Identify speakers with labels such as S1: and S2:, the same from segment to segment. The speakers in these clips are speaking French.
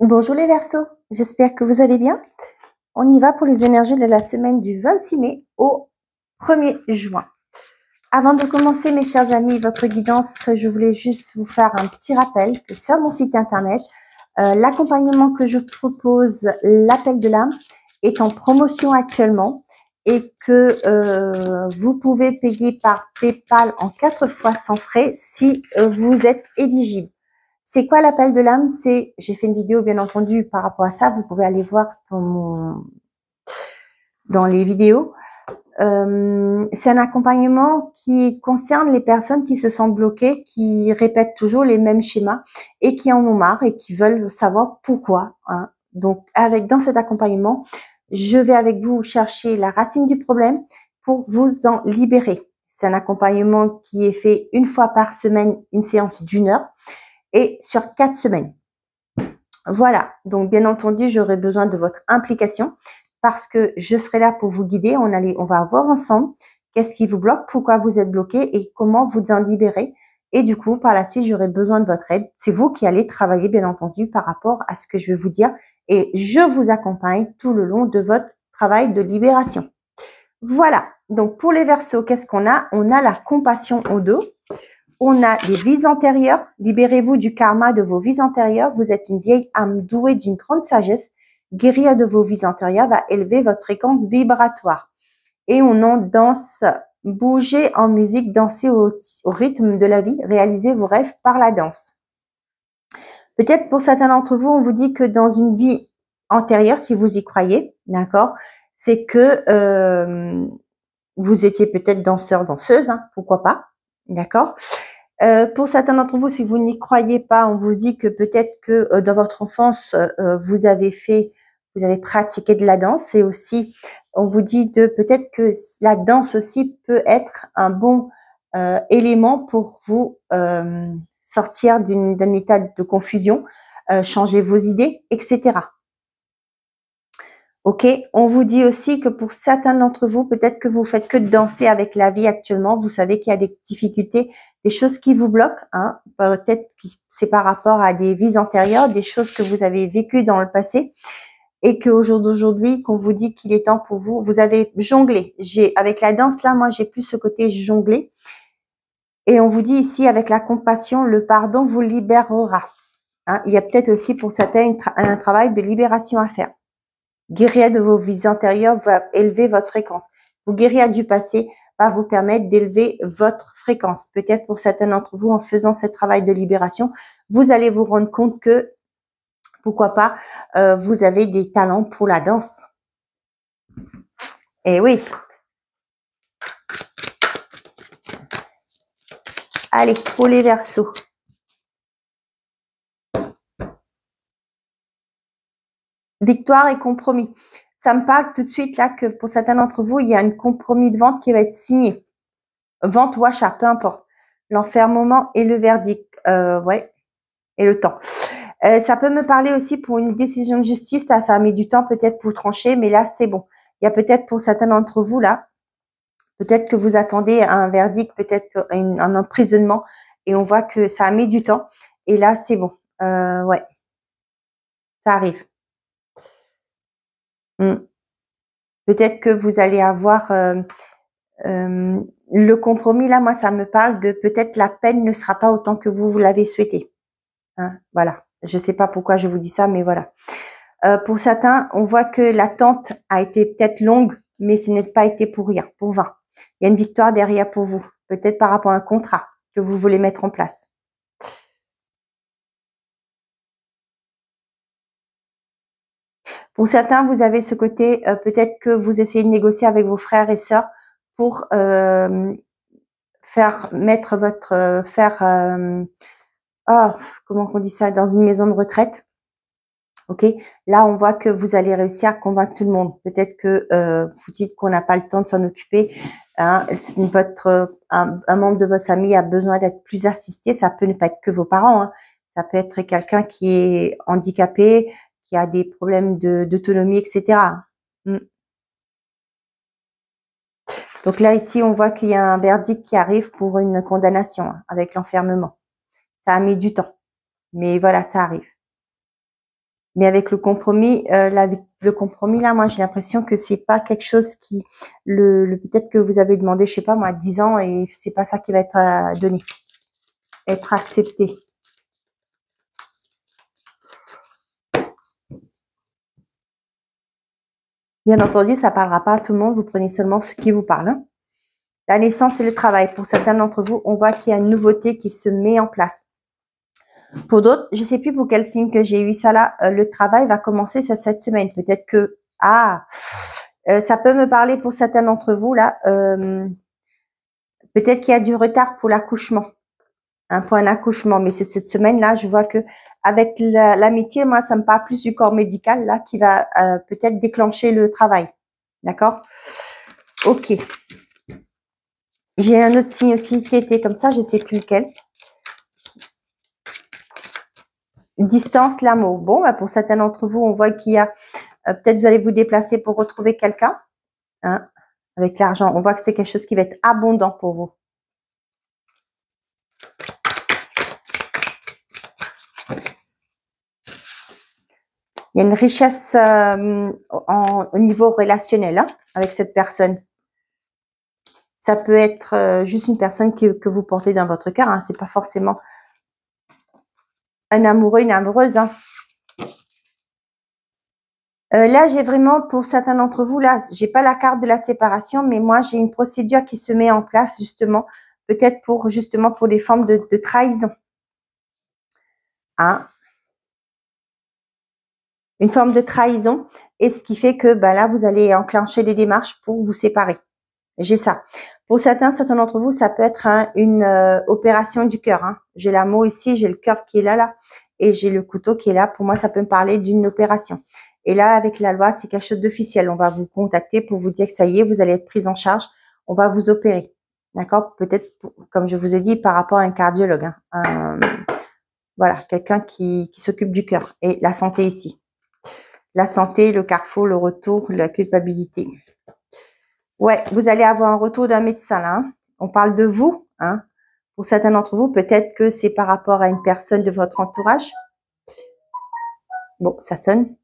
S1: Bonjour les Verseaux, j'espère que vous allez bien. On y va pour les énergies de la semaine du 26 mai au 1er juin. Avant de commencer, mes chers amis, votre guidance, je voulais juste vous faire un petit rappel que sur mon site internet, l'accompagnement que je propose, l'appel de l'âme, est en promotion actuellement et que vous pouvez payer par PayPal en 4 fois sans frais si vous êtes éligible. C'est quoi l'appel de l'âme? J'ai fait une vidéo bien entendu par rapport à ça, vous pouvez aller voir dans les vidéos. C'est un accompagnement qui concerne les personnes qui se sentent bloquées, qui répètent toujours les mêmes schémas et qui en ont marre et qui veulent savoir pourquoi. Hein. Donc, dans cet accompagnement, je vais avec vous chercher la racine du problème pour vous en libérer. C'est un accompagnement qui est fait une fois par semaine, une séance d'1 heure et sur 4 semaines. Voilà, donc bien entendu, j'aurai besoin de votre implication parce que je serai là pour vous guider. On va voir ensemble qu'est-ce qui vous bloque, pourquoi vous êtes bloqué et comment vous en libérer. Et du coup, par la suite, j'aurai besoin de votre aide. C'est vous qui allez travailler, bien entendu, par rapport à ce que je vais vous dire. Et je vous accompagne tout le long de votre travail de libération. Voilà, donc pour les Verseaux, qu'est-ce qu'on a? On a la compassion au dos. On a les vies antérieures. Libérez-vous du karma de vos vies antérieures. Vous êtes une vieille âme douée d'une grande sagesse. Guérir de vos vies antérieures va élever votre fréquence vibratoire. Et on en danse. Bougez en musique, dansez au rythme de la vie. Réalisez vos rêves par la danse. Peut-être pour certains d'entre vous, on vous dit que dans une vie antérieure, si vous y croyez, d'accord, c'est que vous étiez peut-être danseur, danseuse, hein, pourquoi pas, d'accord. Pour certains d'entre vous, si vous n'y croyez pas, on vous dit que peut-être que dans votre enfance, vous avez pratiqué de la danse et aussi, on vous dit peut-être que la danse aussi peut être un bon élément pour vous sortir d'un état de confusion, changer vos idées, etc. Ok, on vous dit aussi que pour certains d'entre vous, peut-être que vous faites que de danser avec la vie actuellement. Vous savez qu'il y a des difficultés, des choses qui vous bloquent. Hein. Peut-être que c'est par rapport à des vies antérieures, des choses que vous avez vécues dans le passé et qu'au jour d'aujourd'hui, qu'on vous dit qu'il est temps pour vous, vous avez jonglé. Avec la danse là, moi j'ai plus ce côté jongler. Et on vous dit ici avec la compassion, le pardon vous libérera. Hein. Il y a peut-être aussi pour certains un travail de libération à faire. Guérir de vos vies antérieures va élever votre fréquence. Vous guérir du passé va vous permettre d'élever votre fréquence. Peut-être pour certains d'entre vous, en faisant ce travail de libération, vous allez vous rendre compte que, pourquoi pas, vous avez des talents pour la danse. Eh oui. Allez, pour les Verseaux. Victoire et compromis. Ça me parle tout de suite là que pour certains d'entre vous, il y a un compromis de vente qui va être signé. Vente ou achat, peu importe. L'enfermement et le verdict. Ouais. Et le temps. Ça peut me parler aussi pour une décision de justice. Ça met du temps peut-être pour trancher, mais là, c'est bon. Il y a peut-être pour certains d'entre vous, là, peut-être que vous attendez un verdict, peut-être un emprisonnement, et on voit que ça a mis du temps. Et là, c'est bon. Ouais. Ça arrive. Peut-être que vous allez avoir le compromis. Là, moi, ça me parle de peut-être la peine ne sera pas autant que vous l'avez souhaité. Hein, voilà. Je sais pas pourquoi je vous dis ça, mais voilà. Pour certains, on voit que l'attente a été peut-être longue, mais ce n'est pas été pour rien, pour vain. Il y a une victoire derrière pour vous, peut-être par rapport à un contrat que vous voulez mettre en place. Pour certains, vous avez ce côté, peut-être que vous essayez de négocier avec vos frères et sœurs pour faire mettre votre comment on dit ça, dans une maison de retraite. Ok, là on voit que vous allez réussir à convaincre tout le monde. Peut-être que vous dites qu'on n'a pas le temps de s'en occuper. Hein, un membre de votre famille a besoin d'être plus assisté. Ça peut ne pas être que vos parents. Hein. Ça peut être quelqu'un qui est handicapé, qui a des problèmes d'autonomie, etc. Donc là ici on voit qu'il y a un verdict qui arrive pour une condamnation hein, avec l'enfermement. Ça a mis du temps, mais voilà, ça arrive. Mais avec le compromis, le compromis là, moi j'ai l'impression que c'est pas quelque chose qui, peut-être que vous avez demandé, je sais pas moi, 10 ans et c'est pas ça qui va être donné, être accepté. Bien entendu, ça parlera pas à tout le monde. Vous prenez seulement ce qui vous parle. Hein. La naissance et le travail. Pour certains d'entre vous, on voit qu'il y a une nouveauté qui se met en place. Pour d'autres, je sais plus pour quel signe que j'ai eu ça là, le travail va commencer cette semaine. Peut-être que, ça peut me parler pour certains d'entre vous là. Peut-être qu'il y a du retard pour l'accouchement, pour un accouchement. Mais c'est cette semaine-là, je vois que avec l'amitié, moi, ça me parle plus du corps médical là qui va peut-être déclencher le travail. D'accord? Ok. J'ai un autre signe aussi qui était comme ça, je sais plus lequel. Distance, l'amour. Bon, pour certains d'entre vous, on voit qu'il y a peut-être vous allez vous déplacer pour retrouver quelqu'un. Hein, avec l'argent, on voit que c'est quelque chose qui va être abondant pour vous. Il y a une richesse au niveau relationnel hein, avec cette personne. Ça peut être juste une personne que vous portez dans votre cœur. Hein, c'est pas forcément un amoureux, une amoureuse. Hein. Là, j'ai vraiment, pour certains d'entre vous, là, j'ai pas la carte de la séparation, mais moi, j'ai une procédure qui se met en place, justement, peut-être pour les formes de trahison. Hein? Une forme de trahison, et ce qui fait que, là, vous allez enclencher des démarches pour vous séparer. J'ai ça. Pour certains d'entre vous, ça peut être une opération du cœur. Hein. J'ai la mot ici, j'ai le cœur qui est là, et j'ai le couteau qui est là. Pour moi, ça peut me parler d'une opération. Et là, avec la loi, c'est quelque chose d'officiel. On va vous contacter pour vous dire que ça y est, vous allez être prise en charge. On va vous opérer. D'accord? Peut-être, comme je vous ai dit, par rapport à un cardiologue. Hein. Voilà, quelqu'un qui s'occupe du cœur. Et la santé ici. La santé, le carrefour, le retour, la culpabilité. Ouais, vous allez avoir un retour d'un médecin là. Hein. On parle de vous. Hein. Pour certains d'entre vous, peut-être que c'est par rapport à une personne de votre entourage. Bon, ça sonne.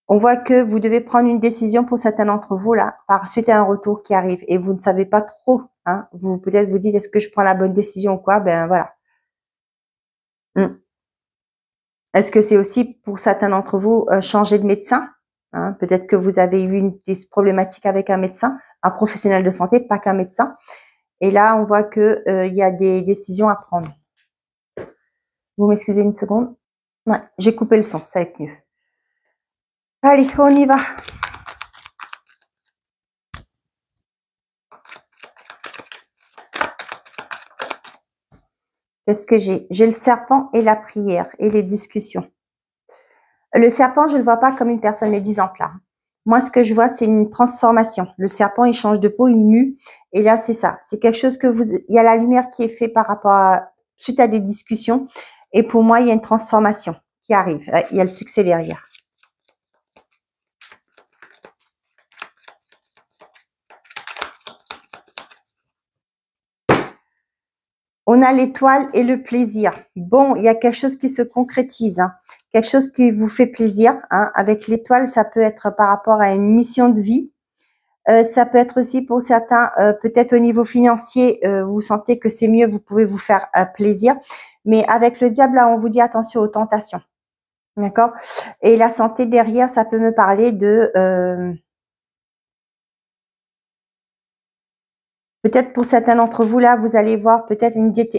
S1: On voit que vous devez prendre une décision pour certains d'entre vous là, par suite à un retour qui arrive et vous ne savez pas trop. Hein. Vous peut-être vous dites est-ce que je prends la bonne décision ou quoi? Ben voilà. Est-ce que c'est aussi pour certains d'entre vous changer de médecin? Hein, peut-être que vous avez eu des problématiques avec un médecin, un professionnel de santé, pas qu'un médecin. Et là, on voit que il y a des décisions à prendre. Vous m'excusez une seconde? Ouais, j'ai coupé le son, ça va être mieux. Allez, on y va. Qu'est-ce que j'ai? J'ai le serpent et la prière et les discussions. Le serpent, je ne le vois pas comme une personne médisante là. Moi, ce que je vois, c'est une transformation. Le serpent, il change de peau, il mue. Et là, c'est ça. C'est quelque chose que il y a la lumière qui est faite par rapport suite à des discussions. Et pour moi, il y a une transformation qui arrive. Il y a le succès derrière. On a l'étoile et le plaisir. Bon, il y a quelque chose qui se concrétise, hein. Quelque chose qui vous fait plaisir. Hein. Avec l'étoile, ça peut être par rapport à une mission de vie. Ça peut être aussi pour certains, peut-être au niveau financier, vous sentez que c'est mieux, vous pouvez vous faire plaisir. Mais avec le diable, là, on vous dit attention aux tentations. D'accord? Et la santé derrière, ça peut me parler de... peut-être pour certains d'entre vous, là, vous allez voir peut-être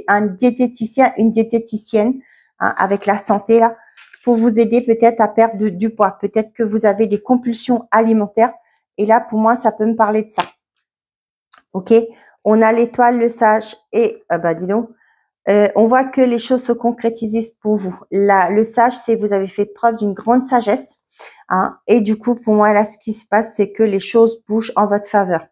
S1: un diététicien, une diététicienne hein, avec la santé, là, pour vous aider peut-être à perdre du poids. Peut-être que vous avez des compulsions alimentaires. Et là, pour moi, ça peut me parler de ça. Ok, on a l'étoile, le sage et dis donc, on voit que les choses se concrétisent pour vous. Là, le sage, c'est vous avez fait preuve d'une grande sagesse, hein, et du coup, pour moi, là, ce qui se passe, c'est que les choses bougent en votre faveur.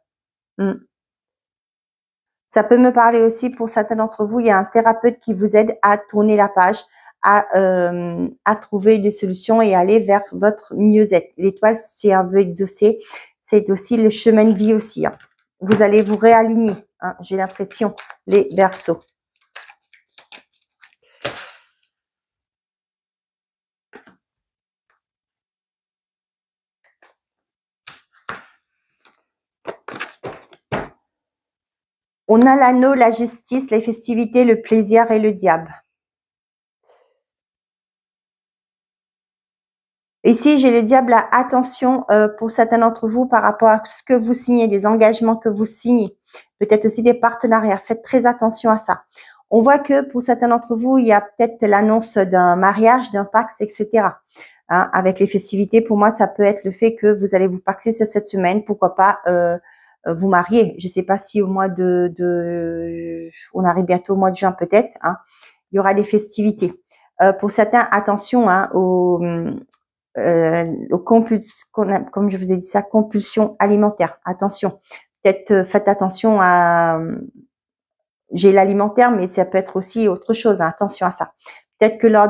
S1: Ça peut me parler aussi pour certains d'entre vous, il y a un thérapeute qui vous aide à tourner la page, à trouver des solutions et aller vers votre mieux-être. L'étoile, c'est un vœu exaucé, c'est aussi le chemin de vie aussi. Hein. Vous allez vous réaligner, hein, j'ai l'impression, les Verseaux. On a l'anneau, la justice, les festivités, le plaisir et le diable. Ici, j'ai le diable à attention pour certains d'entre vous par rapport à ce que vous signez, des engagements que vous signez, peut-être aussi des partenariats. Faites très attention à ça. On voit que pour certains d'entre vous, il y a peut-être l'annonce d'un mariage, d'un Pax, etc. Hein, avec les festivités, pour moi, ça peut être le fait que vous allez vous paxer cette semaine, pourquoi pas vous marier. Je ne sais pas si au mois on arrive bientôt au mois de juin peut-être, hein, il y aura des festivités. Pour certains, attention hein, aux comme je vous ai dit ça, compulsion alimentaire. Attention, peut-être faites attention à, j'ai l'alimentaire, mais ça peut être aussi autre chose. Hein, attention à ça. Peut-être que lors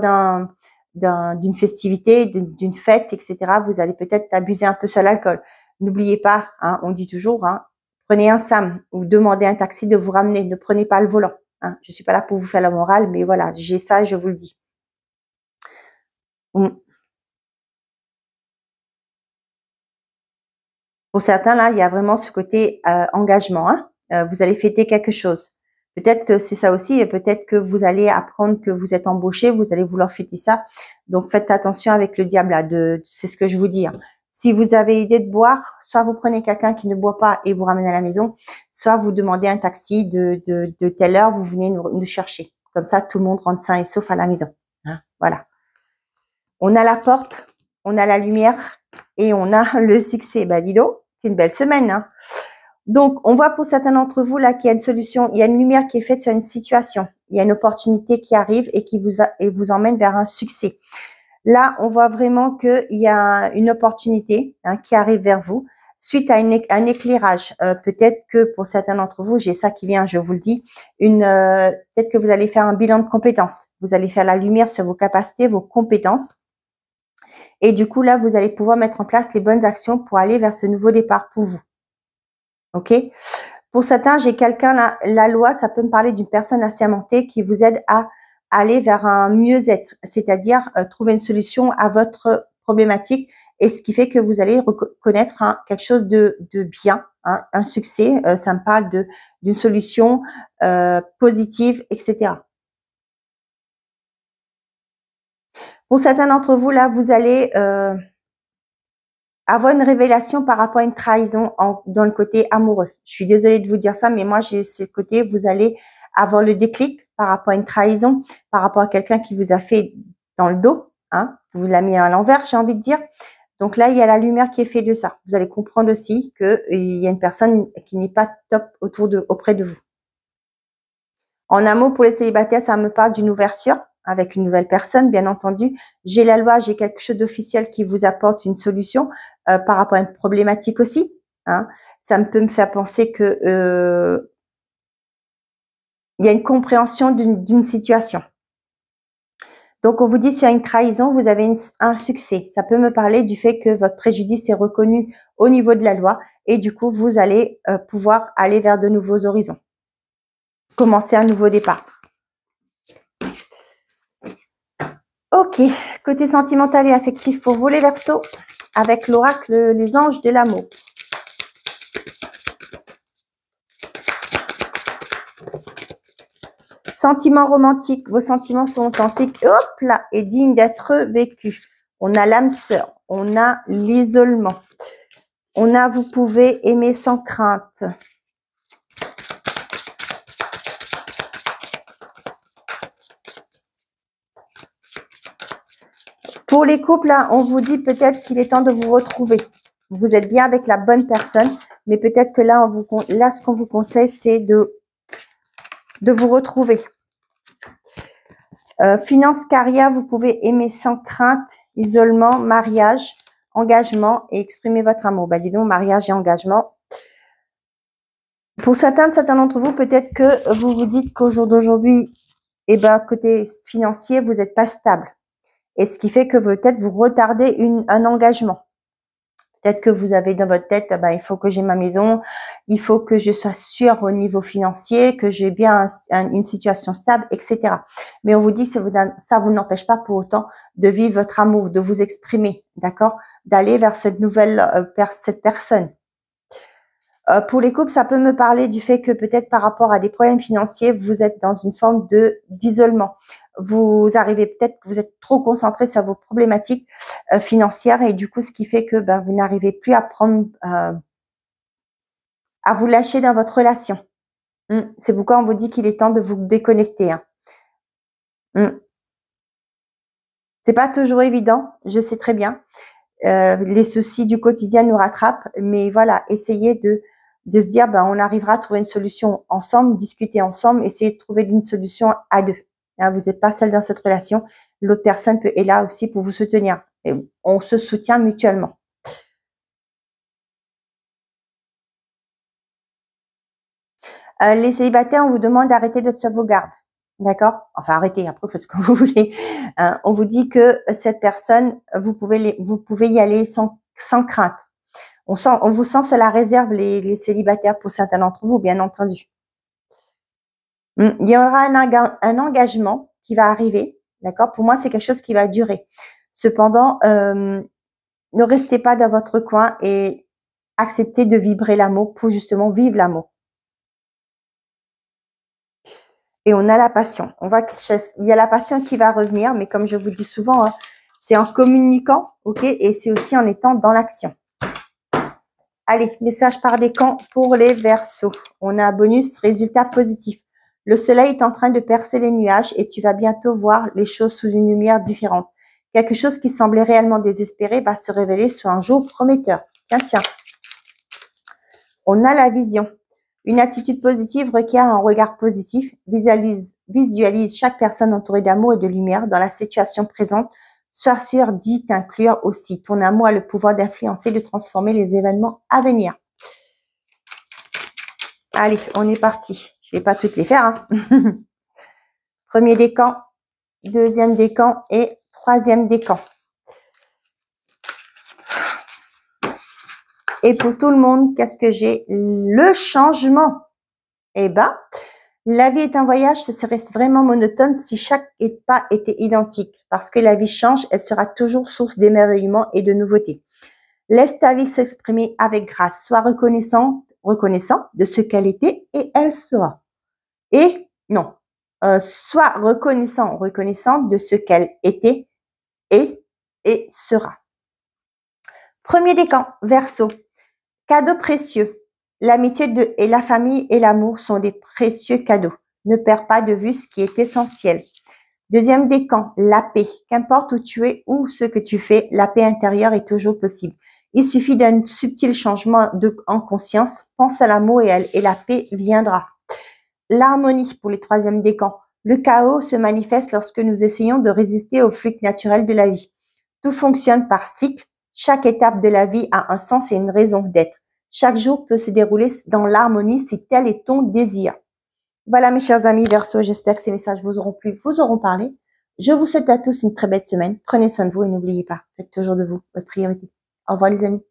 S1: d'une festivité, d'une fête, etc., vous allez peut-être abuser un peu sur l'alcool. N'oubliez pas, hein, on dit toujours, hein, prenez un SAM ou demandez à un taxi de vous ramener. Ne prenez pas le volant. Hein. Je suis pas là pour vous faire la morale, mais voilà, j'ai ça, je vous le dis. Pour certains, là, il y a vraiment ce côté engagement. Hein. Vous allez fêter quelque chose. Peut-être que c'est ça aussi, et peut-être que vous allez apprendre que vous êtes embauché, vous allez vouloir fêter ça. Donc, faites attention avec le diable, là. C'est ce que je vous dis. Hein. Si vous avez idée de boire, soit vous prenez quelqu'un qui ne boit pas et vous ramenez à la maison, soit vous demandez un taxi de telle heure, vous venez nous chercher. Comme ça, tout le monde rentre sain et sauf à la maison. Hein. Voilà. On a la porte, on a la lumière et on a le succès. Bah, dis donc. C'est une belle semaine. Hein. Donc, on voit pour certains d'entre vous là qu'il y a une solution, il y a une lumière qui est faite sur une situation. Il y a une opportunité qui arrive et qui vous emmène vers un succès. Là, on voit vraiment qu'il y a une opportunité hein, qui arrive vers vous suite à un éclairage. Peut-être que pour certains d'entre vous, j'ai ça qui vient, je vous le dis, peut-être que vous allez faire un bilan de compétences. Vous allez faire la lumière sur vos capacités, vos compétences. Et du coup, là, vous allez pouvoir mettre en place les bonnes actions pour aller vers ce nouveau départ pour vous. OK? Pour certains, j'ai quelqu'un là, la loi, ça peut me parler d'une personne assermentée qui vous aide à aller vers un mieux-être, c'est-à-dire trouver une solution à votre problématique et ce qui fait que vous allez reconnaître hein, quelque chose de bien, hein, un succès. Ça me parle d'une solution positive, etc. Pour certains d'entre vous, là, vous allez avoir une révélation par rapport à une trahison dans le côté amoureux. Je suis désolée de vous dire ça, mais moi, j'ai ce côté, vous allez avoir le déclic par rapport à une trahison, par rapport à quelqu'un qui vous a fait dans le dos, hein, qui vous l'a mis à l'envers, j'ai envie de dire. Donc là, il y a la lumière qui est faite de ça. Vous allez comprendre aussi qu'il y a une personne qui n'est pas top auprès de vous. En amour, pour les célibataires, ça me parle d'une ouverture avec une nouvelle personne, bien entendu. J'ai la loi, j'ai quelque chose d'officiel qui vous apporte une solution par rapport à une problématique aussi. Hein. Ça peut me faire penser que il y a une compréhension d'une situation. Donc, on vous dit sur une trahison, vous avez un succès. Ça peut me parler du fait que votre préjudice est reconnu au niveau de la loi et du coup, vous allez pouvoir aller vers de nouveaux horizons. Commencer un nouveau départ. Ok, côté sentimental et affectif pour vous les Verseaux, avec l'oracle les anges de l'amour. Sentiments romantiques, vos sentiments sont authentiques, hop là, et dignes d'être vécus. On a l'âme sœur, on a l'isolement, on a vous pouvez aimer sans crainte. Pour les couples, là, on vous dit peut-être qu'il est temps de vous retrouver. Vous êtes bien avec la bonne personne, mais peut-être que là, ce qu'on vous conseille, c'est de vous retrouver. Finance, carrière, vous pouvez aimer sans crainte, isolement, mariage, engagement et exprimer votre amour. Bah, dis donc, mariage et engagement. Pour certains d'entre vous, peut-être que vous vous dites qu'au jour d'aujourd'hui, eh ben, côté financier, vous n'êtes pas stable. Et ce qui fait que peut-être vous retardez un engagement. Peut-être que vous avez dans votre tête, il faut que j'ai ma maison, il faut que je sois sûre au niveau financier, que j'ai bien une situation stable, etc. Mais on vous dit que ça vous n'empêche pas pour autant de vivre votre amour, de vous exprimer, d'accord, d'aller vers cette nouvelle, vers cette personne. Pour les couples, ça peut me parler du fait que peut-être par rapport à des problèmes financiers, vous êtes dans une forme d'isolement. Vous arrivez peut-être que vous êtes trop concentré sur vos problématiques financières et du coup, ce qui fait que vous n'arrivez plus à prendre, à vous lâcher dans votre relation. C'est pourquoi on vous dit qu'il est temps de vous déconnecter. C'est pas toujours évident, je sais très bien. Les soucis du quotidien nous rattrapent, mais voilà, essayez de se dire, on arrivera à trouver une solution ensemble, discuter ensemble, essayer de trouver une solution à deux. Vous n'êtes pas seul dans cette relation, l'autre personne est là aussi pour vous soutenir. Et on se soutient mutuellement. Les célibataires, on vous demande d'arrêter de sauvegarde. D'accord? Enfin, arrêtez, après, faites ce que vous voulez. On vous dit que cette personne, vous pouvez y aller sans crainte. On vous sent sur la réserve, les célibataires, pour certains d'entre vous, bien entendu. Il y aura un engagement qui va arriver. D'accord? Pour moi, c'est quelque chose qui va durer. Cependant, ne restez pas dans votre coin et acceptez de vibrer l'amour pour justement vivre l'amour. Et on a la passion. On voit il y a la passion qui va revenir, mais comme je vous dis souvent, c'est en communiquant, ok, et c'est aussi en étant dans l'action. Allez, message par décan pour les Verseaux. On a un bonus résultat positif. Le soleil est en train de percer les nuages et tu vas bientôt voir les choses sous une lumière différente. Quelque chose qui semblait réellement désespéré va se révéler sous un jour prometteur. Tiens. On a la vision. Une attitude positive requiert un regard positif. Visualise chaque personne entourée d'amour et de lumière dans la situation présente. Sois sûr d'y t'inclure aussi. Ton amour a le pouvoir d'influencer, de transformer les événements à venir. Allez, on est parti. Je ne vais pas toutes les faire. Premier décan, deuxième décan et troisième décan. Et pour tout le monde, qu'est-ce que j'ai? Le changement. La vie est un voyage, ce serait vraiment monotone si chaque pas était identique. Parce que la vie change, elle sera toujours source d'émerveillement et de nouveautés. Laisse ta vie s'exprimer avec grâce. Sois reconnaissant de ce qu'elle était et elle sera. Sois reconnaissant de ce qu'elle était et sera. Premier décan, Verseau. Cadeaux précieux. L'amitié et la famille et l'amour sont des précieux cadeaux. Ne perds pas de vue ce qui est essentiel. Deuxième décan, la paix. Qu'importe où tu es ou ce que tu fais, la paix intérieure est toujours possible. Il suffit d'un subtil changement en conscience. Pense à l'amour et la paix viendra. L'harmonie pour les troisièmes décans. Le chaos se manifeste lorsque nous essayons de résister au flux naturel de la vie. Tout fonctionne par cycle. Chaque étape de la vie a un sens et une raison d'être. Chaque jour peut se dérouler dans l'harmonie si tel est ton désir. Voilà mes chers amis Verseau, j'espère que ces messages vous auront plu, vous auront parlé. Je vous souhaite à tous une très belle semaine. Prenez soin de vous et n'oubliez pas, faites toujours de vous votre priorité. Au revoir les amis.